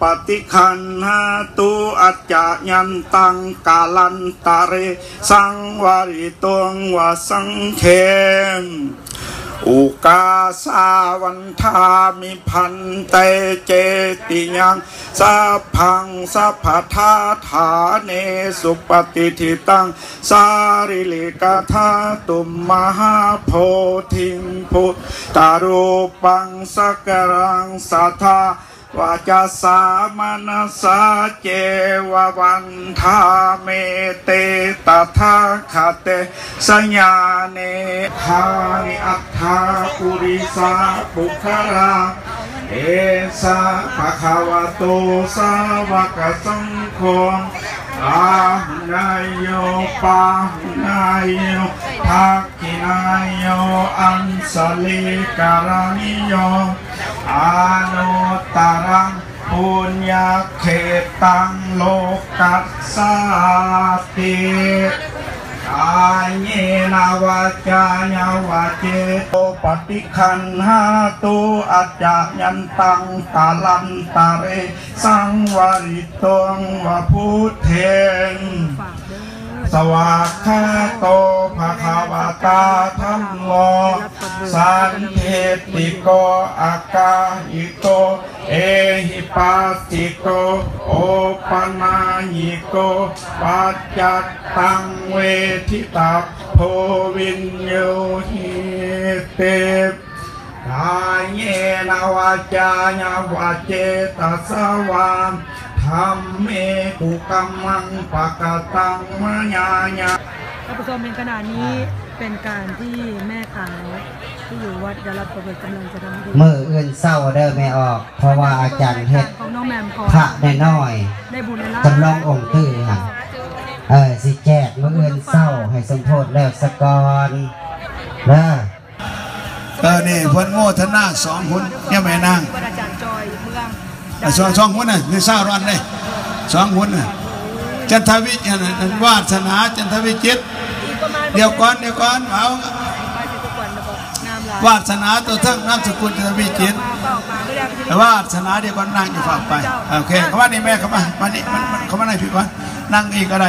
ปฏิคันหาตุอัจจยันตังกาลันตาเรสังวาริตวงวสังเขมอุกาสาวันทามิพันเตเจติยังสัพพังสัพพทาฐาเนสุปฏิทิตังสาริลิกธาตุมมหาโพธิงพุทธารูปังสักรังสัทธาวาจาสามนัสสะเจววันทาเมเตตถาคเตสัญญาเนทานิอัตถาปุริสาปุคราเอสะภะคะวะโตสาวกสังโฆอาหุนายโยปาหุนายโยทักขินายโยอันสลิการณิโยอานุตตรังปุญญเขตังโลกัสสาติกายเยนาวาจายาวาเจโตปฏิคันหาตุอัจจยันตังกาลันตาเรสังวาริตวงวะพุทเทนสวากขาโตภะคะวะตาธัมโมสันเทติโกอากาหิโกเอหิปัสสิโกโอปนายิโกปัจจัตตังเวทิตาโพวินโยหิเตกายเยนาวาจายาวาเจตัสสวามธรรมเมตุกัมมังปะกตังมญาญาท่านผู้ชมในขณะนี้เป็นการที่แม่ขาวที่อยู่วัดยาลัดประเบิดกำลังจะทำมืออื่นเศร้าเด้อไม่ออกเพราะว่าอาจารย์เฮ็ดพระน้อยจำลององค์ตื้อค่ะสิแจกมืออื่นเศร้าให้สมโพธิแล้วสกอนนะนี่พ้นโมทนาสองคนเนี่ยแม่นางอาจารย์จอยเมืองสองคนน่ะในเศร้าร้อนเลยสองคนน่ะจันทวิจิตรวาสนาจันทวิจิตรเดี๋ยวก่อนเอาวาสนาตัวทั้งนามสกุลจันทวิจิตรวาสนาเดี๋ยวก่อนนั่งอยู่ฝากไปโอเคเขาว่านี่แม่เขามานี่มันเขามาไหนพี่ก่อนนั่งอีกก็ได้